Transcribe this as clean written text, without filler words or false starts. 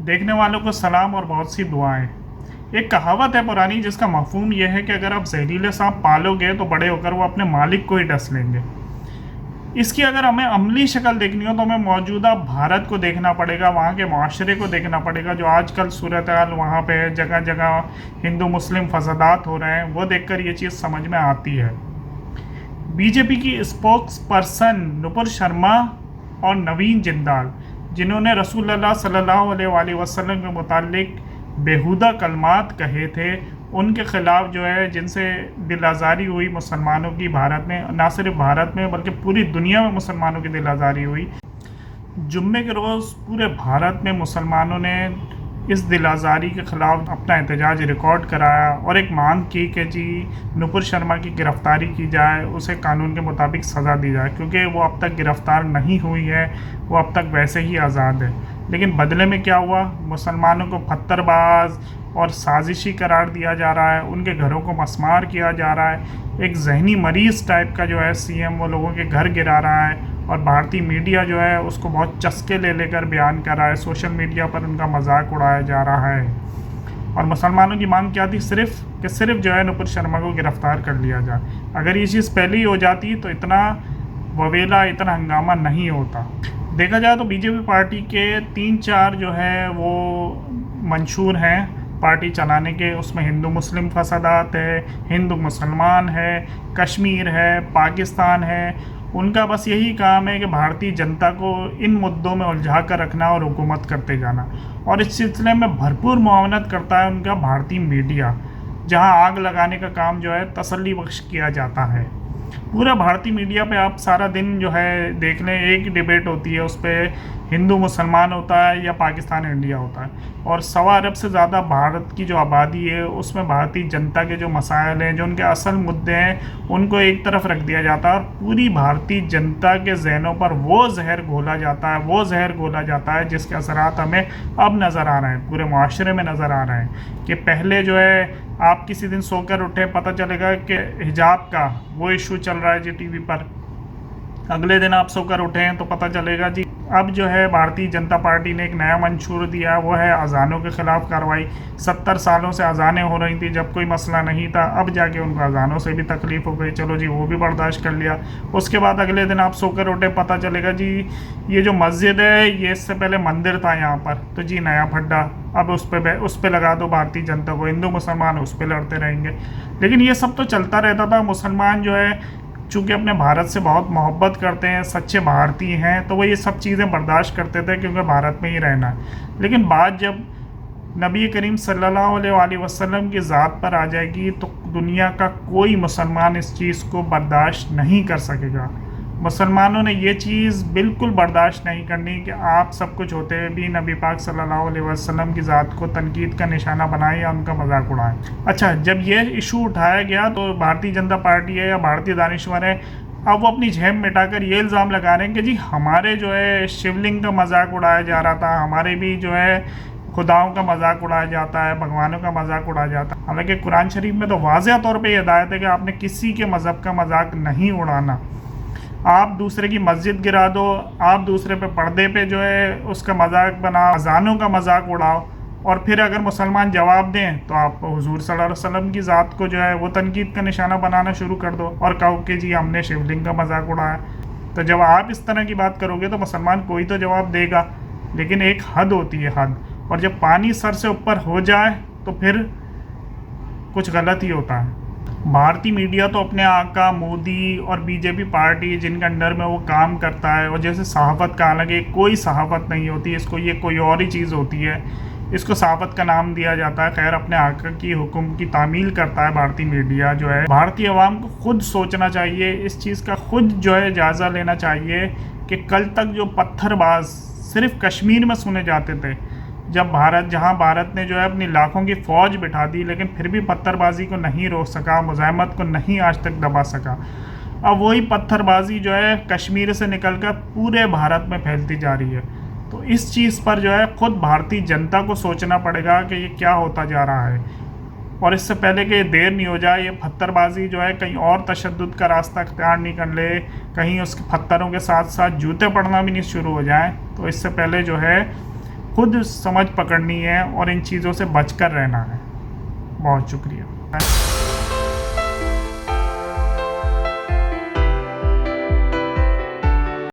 देखने वालों को सलाम और बहुत सी दुआएं। एक कहावत है पुरानी जिसका मफहूम यह है कि अगर आप जहरीले सांप पालोगे तो बड़े होकर वो अपने मालिक को ही डस लेंगे। इसकी अगर हमें अमली शक्ल देखनी हो तो हमें मौजूदा भारत को देखना पड़ेगा, वहाँ के माशरे को देखना पड़ेगा। जो आजकल सूरत हाल वहाँ पे जगह जगह हिंदू मुस्लिम फसादात हो रहे हैं, वो देखकर ये चीज़ समझ में आती है। बीजेपी की स्पोक्स पर्सन नुपुर शर्मा और नवीन जिंदाल, जिन्होंने रसूलुल्लाह सल्लल्लाहु अलैहि वसल्लम के मुतालिक बेहुदा कलमात कहे थे, उनके ख़िलाफ़ जो है जिनसे दिल आज़ारी हुई मुसलमानों की, भारत में ना सिर्फ भारत में बल्कि पूरी दुनिया में मुसलमानों की दिल आज़ारी हुई। जुम्मे के रोज़ पूरे भारत में मुसलमानों ने इस दिल आज़ारी के ख़िलाफ़ अपना एहतजाज रिकॉर्ड कराया और एक मांग की कि जी नुपुर शर्मा की गिरफ़्तारी की जाए, उसे कानून के मुताबिक सज़ा दी जाए, क्योंकि वो अब तक गिरफ़्तार नहीं हुई है, वो अब तक वैसे ही आज़ाद है। लेकिन बदले में क्या हुआ, मुसलमानों को पत्थरबाज और साजिशी करार दिया जा रहा है, उनके घरों को मसमार किया जा रहा है। एक जहनी मरीज़ टाइप का जो है सीएम वो लोगों के घर गिरा रहा है और भारतीय मीडिया जो है उसको बहुत चस्के ले लेकर बयान कर रहा है, सोशल मीडिया पर उनका मजाक उड़ाया जा रहा है। और मुसलमानों की मांग क्या थी, सिर्फ जो है नुपुर शर्मा को गिरफ़्तार कर लिया जाए। अगर ये चीज़ पहले ही हो जाती तो इतना ववेला, इतना हंगामा नहीं होता। देखा जाए तो बीजेपी पार्टी के 3-4 जो है वो मंशूर हैं पार्टी चलाने के। उसमें हिंदू मुस्लिम फसादात है, हिंदू मुसलमान है, कश्मीर है, पाकिस्तान है। उनका बस यही काम है कि भारतीय जनता को इन मुद्दों में उलझा कर रखना और हुकूमत करते जाना। और इस सिलसिले में भरपूर मुआवनत करता है उनका भारतीय मीडिया, जहां आग लगाने का काम जो है तसल्ली बख्श किया जाता है। पूरा भारतीय मीडिया पे आप सारा दिन जो है देख लें, एक डिबेट होती है, उस पर हिंदू मुसलमान होता है या पाकिस्तान इंडिया होता है। और 1.25 अरब से ज़्यादा भारत की जो आबादी है उसमें भारतीय जनता के जो मसाइल हैं, जो उनके असल मुद्दे हैं, उनको एक तरफ रख दिया जाता है और पूरी भारतीय जनता के जहनों पर वो जहर घोला जाता है जिसके असरात हमें अब नज़र आ रहे हैं, पूरे माशरे में नज़र आ रहे हैं। कि पहले जो है आप किसी दिन सोकर उठे, पता चलेगा कि हिजाब का वो इशू चल रहा है जी टीवी पर, अगले दिन आप सोकर उठे हैं तो पता चलेगा जी अब जो है भारतीय जनता पार्टी ने एक नया मंशूर दिया, वो है अजानों के ख़िलाफ़ कार्रवाई। 70 सालों से अजानें हो रही थी, जब कोई मसला नहीं था, अब जाके उनको अजानों से भी तकलीफ़ हो गई, चलो जी वो भी बर्दाश्त कर लिया। उसके बाद अगले दिन आप सोकर उठे, पता चलेगा जी ये जो मस्जिद है ये इससे पहले मंदिर था यहाँ पर, तो जी नया फड्डा, अब उस पर लगा दो भारतीय जनता को, हिंदू मुसलमान उस पर लड़ते रहेंगे। लेकिन ये सब तो चलता रहता था। मुसलमान जो है चूँकि अपने भारत से बहुत मोहब्बत करते हैं, सच्चे भारतीय हैं, तो वो ये सब चीज़ें बर्दाश्त करते थे क्योंकि भारत में ही रहना है। लेकिन बात जब नबी करीम सल्लल्लाहु अलैहि वसल्लम की ज़ात पर आ जाएगी तो दुनिया का कोई मुसलमान इस चीज़ को बर्दाश्त नहीं कर सकेगा। मुसलमानों ने ये चीज़ बिल्कुल बर्दाश्त नहीं करनी कि आप सब कुछ होते हुए भी नबी पाक सल्लल्लाहु अलैहि वसल्लम की ज़ात को तनकीद का निशाना बनाएं या उनका मजाक उड़ाएं। अच्छा, जब ये इशू उठाया गया तो भारतीय जनता पार्टी है या भारतीय दानिशवर है, अब वो अपनी झेम मिटाकर ये इल्ज़ाम लगा रहे हैं कि जी हमारे जो है शिवलिंग का मजाक उड़ाया जा रहा था, हमारे भी जो है खुदाओं का मजाक उड़ाया जाता है, भगवानों का मजाक उड़ाया जाता है। हालांकि कुरान शरीफ में तो वाज़ेह तौर पे हिदायत है कि आपने किसी के मज़हब का मजाक नहीं उड़ाना। आप दूसरे की मस्जिद गिरा दो, आप दूसरे पे पर्दे पे जो है उसका मजाक बनाओ, अजानों का मजाक उड़ाओ, और फिर अगर मुसलमान जवाब दें तो आप हुजूर सल्लल्लाहु अलैहि वसल्लम की ज़ात को जो है वो तनकीद का निशाना बनाना शुरू कर दो और कहो कि जी हमने शिवलिंग का मजाक उड़ाया। तो जब आप इस तरह की बात करोगे तो मुसलमान कोई तो जवाब देगा, लेकिन एक हद होती है, हद। और जब पानी सर से ऊपर हो जाए तो फिर कुछ गलत ही होता है। भारतीय मीडिया तो अपने आका मोदी और बीजेपी पार्टी जिनके अंडर में वो काम करता है, और जैसे सहाफ़त का, हालांकि कोई सहाफ़त नहीं होती इसको, ये कोई और ही चीज़ होती है, इसको सहाफ़त का नाम दिया जाता है। खैर, अपने आका की हुक्म की तामील करता है भारतीय मीडिया जो है। भारतीय अवाम को खुद सोचना चाहिए, इस चीज़ का खुद जो है जायज़ा लेना चाहिए कि कल तक जो पत्थरबाज सिर्फ कश्मीर में सुने जाते थे, जहां भारत ने जो है अपनी लाखों की फ़ौज बिठा दी, लेकिन फिर भी पत्थरबाजी को नहीं रोक सका, मुज़ाहमत को नहीं आज तक दबा सका। अब वही पत्थरबाजी जो है कश्मीर से निकलकर पूरे भारत में फैलती जा रही है। तो इस चीज़ पर जो है ख़ुद भारतीय जनता को सोचना पड़ेगा कि ये क्या होता जा रहा है, और इससे पहले कि देर नहीं हो जाए, ये पत्थरबाजी जो है कहीं और तशद्दुद का रास्ता अख्तियार नहीं कर ले, कहीं उसके पत्थरों के साथ साथ जूते पड़ना भी नहीं शुरू हो जाए। तो इससे पहले जो है खुद समझ पकड़नी है और इन चीज़ों से बचकर रहना है। बहुत शुक्रिया।